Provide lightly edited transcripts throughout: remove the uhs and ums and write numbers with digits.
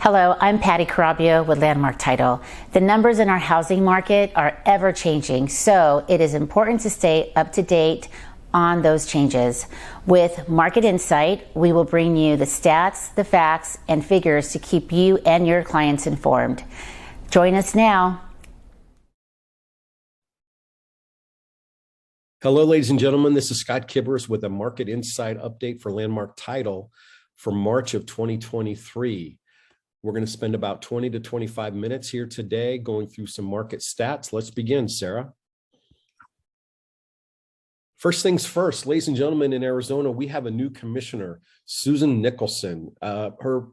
Hello, I'm Patty Carabio with Landmark Title. The numbers in our housing market are ever changing, so it is important to stay up to date on those changes. With Market Insight, we will bring you the stats, the facts, and figures to keep you and your clients informed. Join us now. Hello, ladies and gentlemen. This is Scott Kiburz with a Market Insight update for Landmark Title for March of 2023. We're going to spend about 20 to 25 minutes here today going through some market stats. Let's begin, Sarah. First things first, ladies and gentlemen, in Arizona, we have a new commissioner, Susan Nicholson.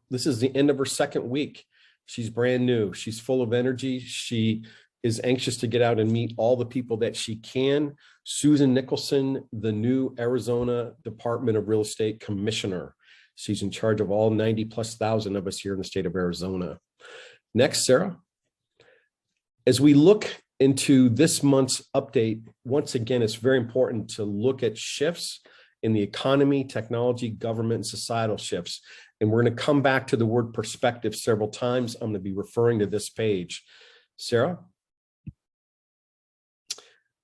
This is the end of her second week. She's brand new. She's full of energy. She is anxious to get out and meet all the people that she can. Susan Nicholson, the new Arizona Department of Real Estate Commissioner. She's in charge of all 90,000+ of us here in the state of Arizona. Next, Sarah. As we look into this month's update, once again, it's very important to look at shifts in the economy, technology, government, and societal shifts. And we're going to come back to the word perspective several times. I'm going to be referring to this page. Sarah?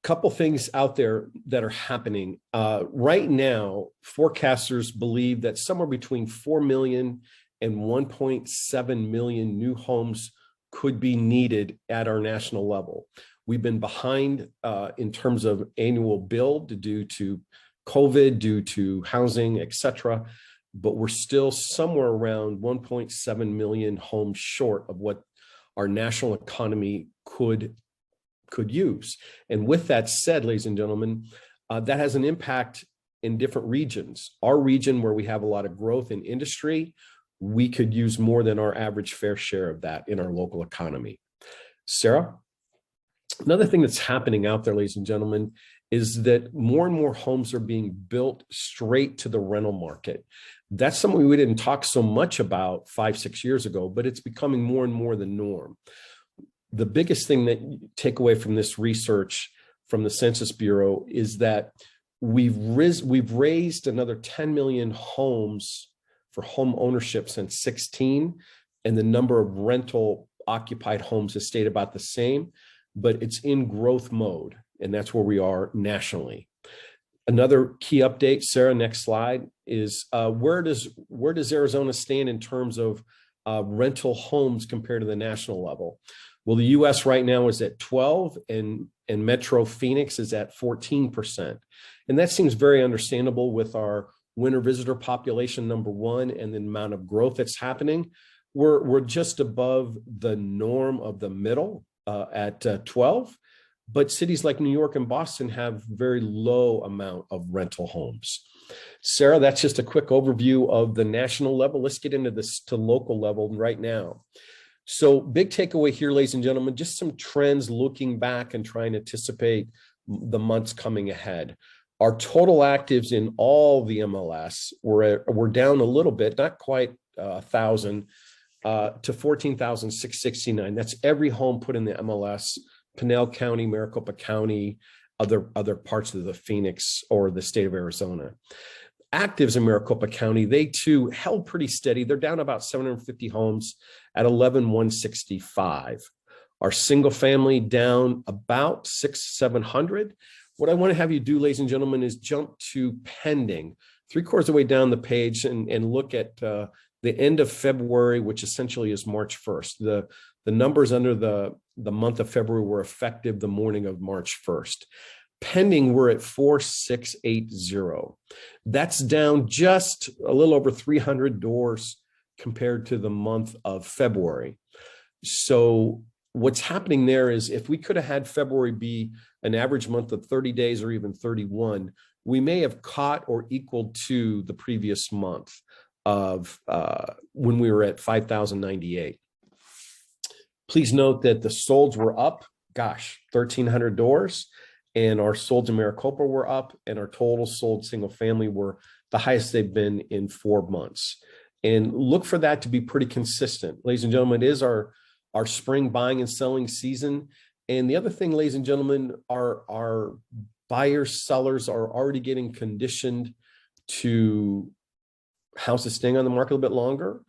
Couple things out there that are happening. Right now, forecasters believe that somewhere between 4 million and 1.7 million new homes could be needed at our national level. We've been behind in terms of annual build due to COVID, due to housing, etc. But we're still somewhere around 1.7 million homes short of what our national economy could use. And with that said, ladies and gentlemen, that has an impact in different regions. Our region, where we have a lot of growth in industry, we could use more than our average fair share of that in our local economy. Sarah? Another thing that's happening out there, ladies and gentlemen, is that more and more homes are being built straight to the rental market. That's something we didn't talk so much about 5-6 years ago, but it's becoming more and more the norm. The biggest thing that you take away from this research from the Census Bureau is that we've raised another 10 million homes for home ownership since 2016, and the number of rental occupied homes has stayed about the same, but it's in growth mode, and that's where we are nationally. Another key update, Sarah, next slide, is where does Arizona stand in terms of rental homes compared to the national level? Well, the U.S. right now is at 12, and Metro Phoenix is at 14%. And that seems very understandable with our winter visitor population, number one, and the amount of growth that's happening. We're just above the norm of the middle at 12, but cities like New York and Boston have very low amount of rental homes. Sarah, that's just a quick overview of the national level. Let's get into this to local level right now. So big takeaway here, ladies and gentlemen, just some trends looking back and trying to anticipate the months coming ahead. Our total actives in all the MLS were down a little bit, not quite 1,000 to 14,669. That's every home put in the MLS, Pinal County, Maricopa County, other parts of the Phoenix or the state of Arizona. Actives in Maricopa County, they too held pretty steady. They're down about 750 homes at 11,165. Our single family down about 600-700. What I want to have you do, ladies and gentlemen, is jump to pending 3/4 of the way down the page and look at the end of February, which essentially is March 1st. The numbers under the month of February were effective the morning of March 1st. Pending, we're at 4,680. That's down just a little over 300 doors compared to the month of February. So what's happening there is if we could have had February be an average month of 30 days or even 31, we may have caught or equaled to the previous month of when we were at 5,098. Please note that the solds were up, 1,300 doors. And our solds in Maricopa were up, and our total sold single family were the highest they've been in 4 months. And look for that to be pretty consistent. Ladies and gentlemen, it is our spring buying and selling season. And the other thing, ladies and gentlemen, our buyers, sellers are already getting conditioned to houses staying on the market a little bit longer.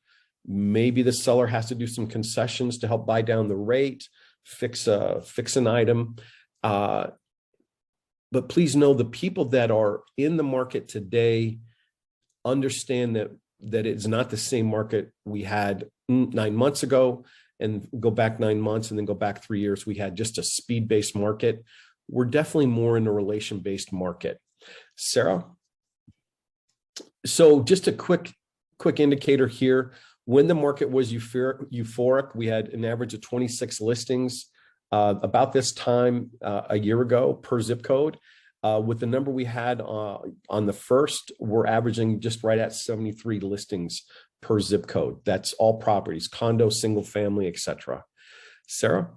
Maybe the seller has to do some concessions to help buy down the rate, fix an item. But please know the people that are in the market today understand that it's not the same market we had 9 months ago, and go back 9 months and then go back 3 years. We had just a speed-based market. We're definitely more in a relation-based market. Sarah? So just a quick indicator here. When the market was euphoric, we had an average of 26 listings about this time a year ago per zip code. With the number we had on the first, we're averaging just right at 73 listings per zip code. That's all properties, condo, single family, etc. Sarah?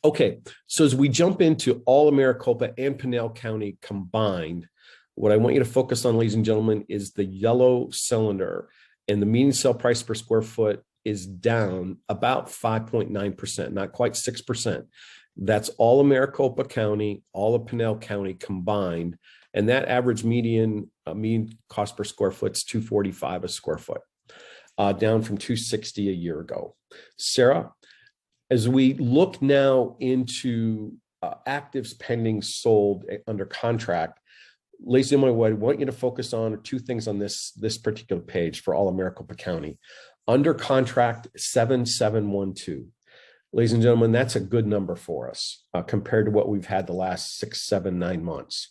Okay, so as we jump into all of Maricopa and Pinal County combined, what I want you to focus on, ladies and gentlemen, is the yellow cylinder. And the median sale price per square foot is down about 5.9%, not quite 6%. That's all of Maricopa County, all of Pinal County combined. And that average median cost per square foot is $245 a square foot, down from $260 a year ago. Sarah, as we look now into actives pending sold under contract, ladies and gentlemen, what I want you to focus on are two things on this particular page for all of Maricopa County. Under contract 7712. Ladies and gentlemen, that's a good number for us compared to what we've had the last 6, 7, 9 months.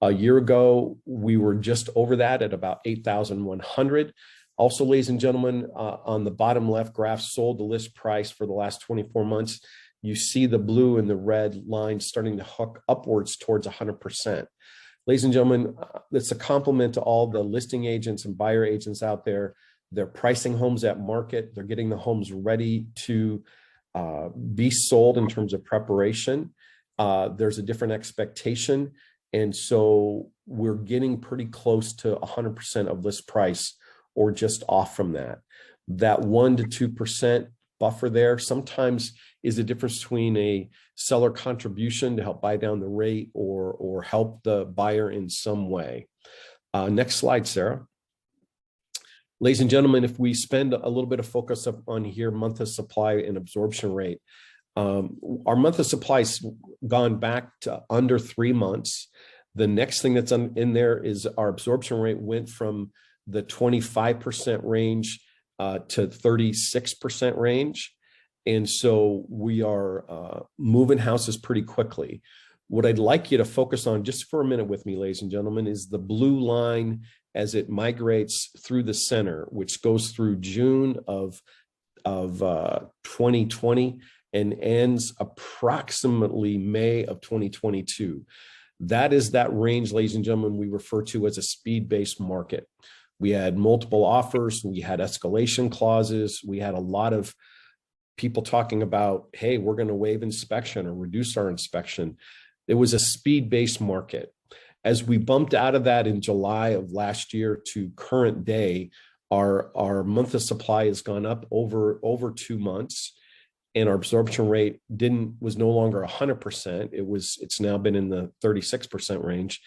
A year ago, we were just over that at about 8,100. Also, ladies and gentlemen, on the bottom left graph, sold the list price for the last 24 months. You see the blue and the red lines starting to hook upwards towards 100%. Ladies and gentlemen, it's a compliment to all the listing agents and buyer agents out there. They're pricing homes at market. They're getting the homes ready to be sold in terms of preparation. There's a different expectation. And so we're getting pretty close to 100% of list price or just off from that. That 1 to 2% buffer there sometimes is the difference between a seller contribution to help buy down the rate or help the buyer in some way. Next slide, Sarah. Ladies and gentlemen, if we spend a little bit of focus on here, month of supply and absorption rate, our month of supply has gone back to under 3 months. The next thing that's in there is our absorption rate went from the 25% range to 36% range. And so we are moving houses pretty quickly. What I'd like you to focus on just for a minute with me, ladies and gentlemen, is the blue line as it migrates through the center, which goes through June of 2020 and ends approximately May of 2022. That is that range, ladies and gentlemen, we refer to as a speed-based market. We had multiple offers. We had escalation clauses. We had a lot of people talking about, hey, we're going to waive inspection or reduce our inspection. It was a speed-based market. As we bumped out of that in July of last year to current day, our month of supply has gone up over 2 months, and our absorption rate was no longer 100%. It's now been in the 36% range.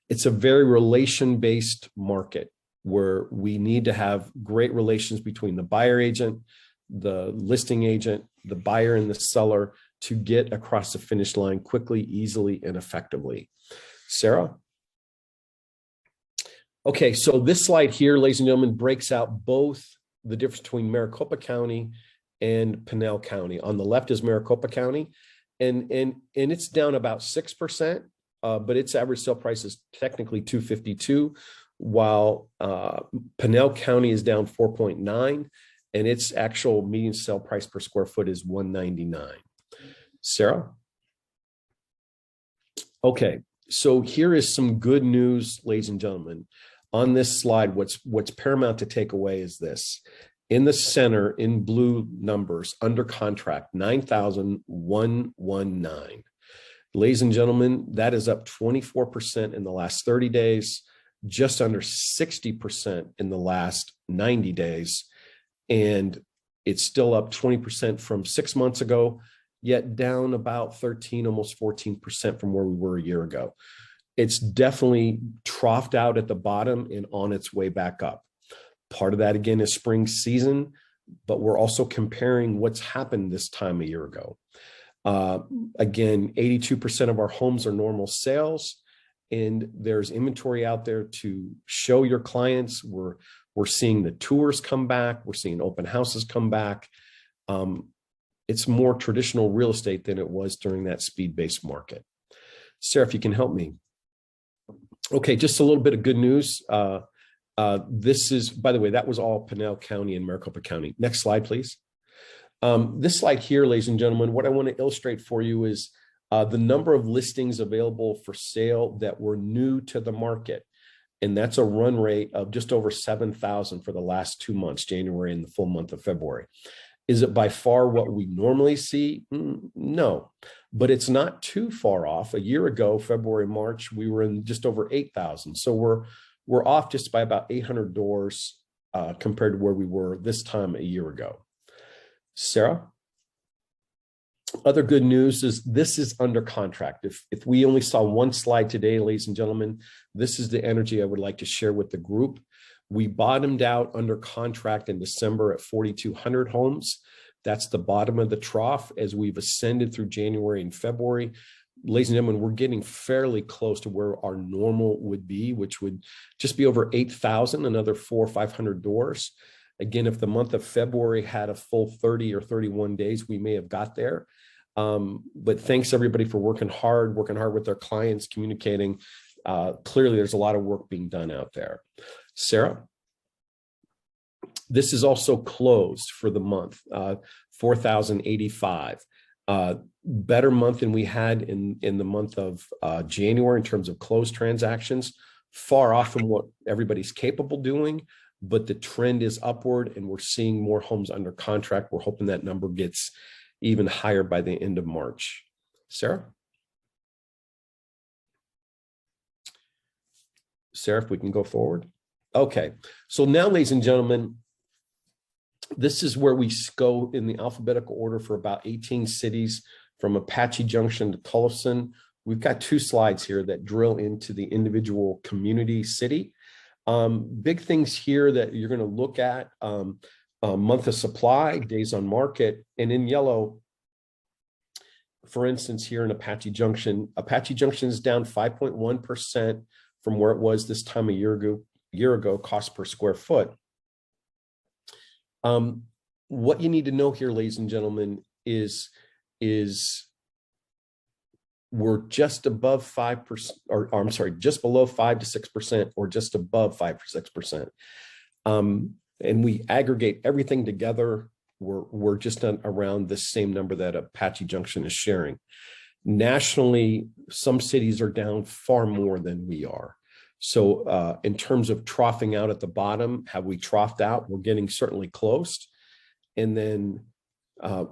It's a very relation-based market where we need to have great relations between the buyer agent, the listing agent, the buyer, and the seller to get across the finish line quickly, easily, and effectively. Sarah? Okay, so this slide here, ladies and gentlemen, breaks out both the difference between Maricopa County and Pinal County. On the left is Maricopa County, and it's down about 6%, but its average sale price is technically $252, while Pinal County is down 4.9, and its actual median sale price per square foot is $199. Sarah? Okay, so here is some good news, ladies and gentlemen. On this slide, what's paramount to take away is this. In the center, in blue numbers, under contract, 9,119. Ladies and gentlemen, that is up 24% in the last 30 days, just under 60% in the last 90 days. And it's still up 20% from 6 months ago, yet down about 13, almost 14% from where we were a year ago. It's definitely troughed out at the bottom and on its way back up. Part of that, again, is spring season, but we're also comparing what's happened this time a year ago. Again, 82% of our homes are normal sales, and there's inventory out there to show your clients. We're seeing the tours come back. We're seeing open houses come back. It's more traditional real estate than it was during that speed-based market. Sarah, if you can help me. Okay, just a little bit of good news. This is, by the way, that was all Pinal County and Maricopa County. Next slide, please. This slide here, ladies and gentlemen, what I want to illustrate for you is the number of listings available for sale that were new to the market. And that's a run rate of just over 7,000 for the last 2 months, January and the full month of February. Is it by far what we normally see? No, but it's not too far off. A year ago, February, March, we were in just over 8,000. So we're off just by about 800 doors compared to where we were this time a year ago. Sarah? Other good news is this is under contract. If we only saw one slide today, ladies and gentlemen, this is the energy I would like to share with the group. We bottomed out under contract in December at 4,200 homes. That's the bottom of the trough as we've ascended through January and February. Ladies and gentlemen, we're getting fairly close to where our normal would be, which would just be over 8,000, another 400 or 500 doors. Again, if the month of February had a full 30 or 31 days, we may have got there. But thanks everybody for working hard with their clients, communicating. Clearly, there's a lot of work being done out there. Sarah? This is also closed for the month, 4,085. Better month than we had in the month of January in terms of closed transactions, far off from what everybody's capable doing, but the trend is upward and we're seeing more homes under contract. We're hoping that number gets even higher by the end of March. Sarah? Sarah, if we can go forward. Okay, so now, ladies and gentlemen, this is where we go in the alphabetical order for about 18 cities from Apache Junction to Tolleson. We've got 2 slides here that drill into the individual community city. Big things here that you're going to look at, month of supply, days on market, and in yellow, for instance, here in Apache Junction is down 5.1% from where it was this time a year ago, cost per square foot. What you need to know here, ladies and gentlemen, is we're just above 5%, or I'm sorry, just below 5 to 6%, or just above 5 to 6%. And we aggregate everything together, we're just around the same number that Apache Junction is sharing. Nationally, some cities are down far more than we are. So in terms of troughing out at the bottom, have we troughed out? We're getting certainly close. And then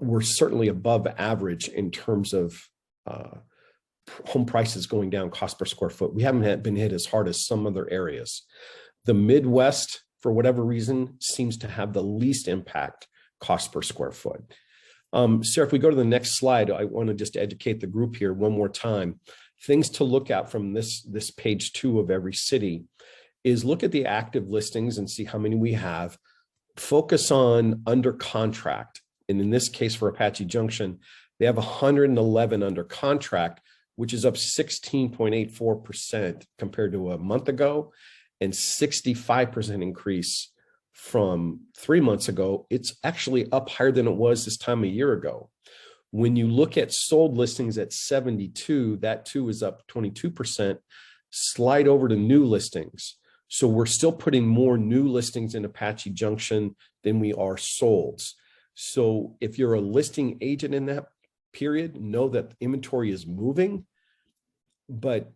we're certainly above average in terms of home prices going down, cost per square foot. We haven't been hit as hard as some other areas. The Midwest, for whatever reason, seems to have the least impact cost per square foot. Sarah, if we go to the next slide, I want to just educate the group here one more time. Things to look at from this page 2 of every city is look at the active listings and see how many we have. Focus on under contract. And in this case for Apache Junction, they have 111 under contract, which is up 16.84% compared to a month ago and 65% increase from 3 months ago. It's actually up higher than it was this time a year ago. When you look at sold listings at 72, that too is up 22%. Slide over to new listings. So we're still putting more new listings in Apache Junction than we are solds. So if you're a listing agent in that period, know that inventory is moving, but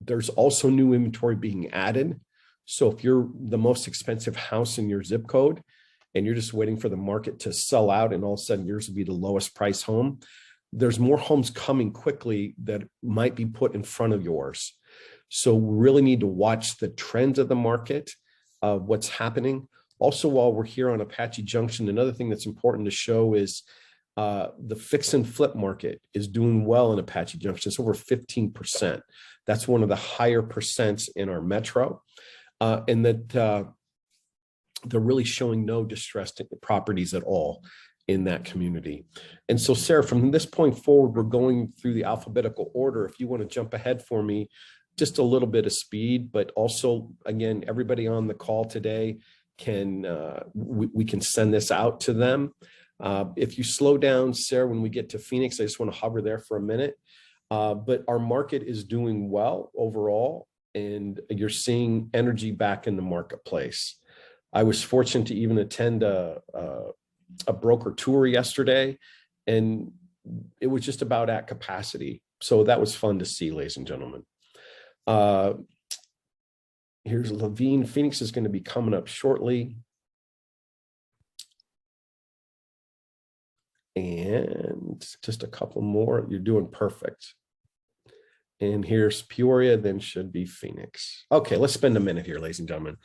there's also new inventory being added. So if you're the most expensive house in your zip code and you're just waiting for the market to sell out and all of a sudden yours will be the lowest price home, there's more homes coming quickly that might be put in front of yours. So we really need to watch the trends of the market, what's happening. Also, while we're here on Apache Junction, another thing that's important to show is the fix and flip market is doing well in Apache Junction. It's over 15%. That's one of the higher percents in our metro. And that they're really showing no distressed properties at all in that community. And so, Sarah, from this point forward, we're going through the alphabetical order. If you want to jump ahead for me, just a little bit of speed, but also, again, everybody on the call today can, we can send this out to them. If you slow down, Sarah, when we get to Phoenix, I just want to hover there for a minute. But our market is doing well overall, and you're seeing energy back in the marketplace. I was fortunate to even attend a broker tour yesterday, and it was just about at capacity. So that was fun to see, ladies and gentlemen. Here's Levine. Phoenix is going to be coming up shortly. And just a couple more. You're doing perfect. And here's Peoria, then should be Phoenix. Okay, let's spend a minute here, ladies and gentlemen.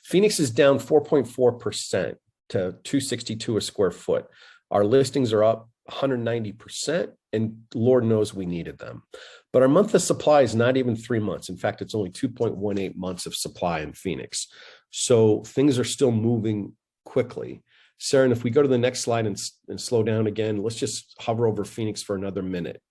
Phoenix is down 4.4% to 262 a square foot. Our listings are up 190%, and Lord knows we needed them. But our month of supply is not even 3 months. In fact, it's only 2.18 months of supply in Phoenix. So things are still moving quickly. Sarah, and if we go to the next slide and slow down again, let's just hover over Phoenix for another minute.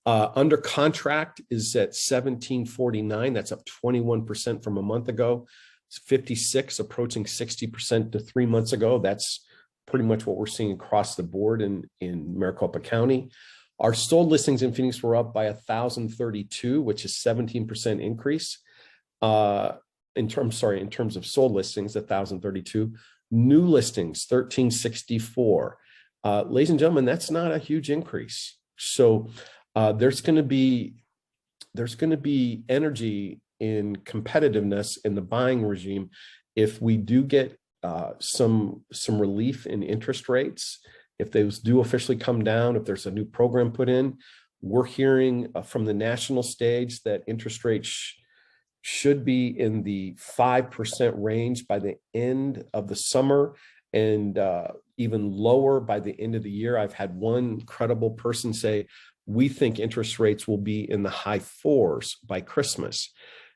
Under contract is at 1749. That's up 21% from a month ago. It's 56, approaching 60% to 3 months ago. That's pretty much what we're seeing across the board in Maricopa County. Our sold listings in Phoenix were up by 1,032, which is 17% increase. In terms of sold listings, 1,032. New listings, 1,364. Ladies and gentlemen, that's not a huge increase. So there's going to be energy in competitiveness in the buying regime if we do get some relief in interest rates. If those do officially come down, if there's a new program put in, we're hearing from the national stage that interest rates should be in the 5% range by the end of the summer, and even lower by the end of the year. I've had one credible person say, we think interest rates will be in the high 4s by Christmas.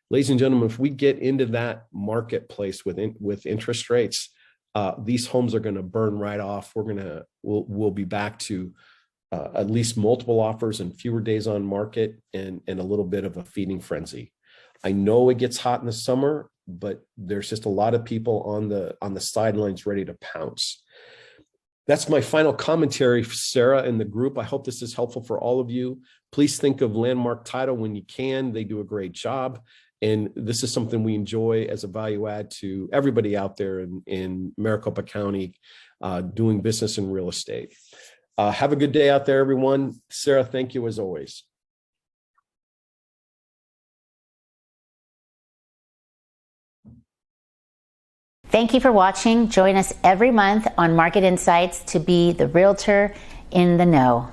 Ladies and gentlemen, if we get into that marketplace with interest rates, these homes are going to burn right off. We'll be back to at least multiple offers and fewer days on market, and a little bit of a feeding frenzy. I know it gets hot in the summer, but there's just a lot of people on the sidelines ready to pounce. That's my final commentary, Sarah, and the group. I hope this is helpful for all of you. Please think of Landmark Title when you can. They do a great job. And this is something we enjoy as a value add to everybody out there in Maricopa County doing business in real estate. Have a good day out there, everyone. Sarah, thank you as always. Thank you for watching. Join us every month on Market Insights to be the realtor in the know.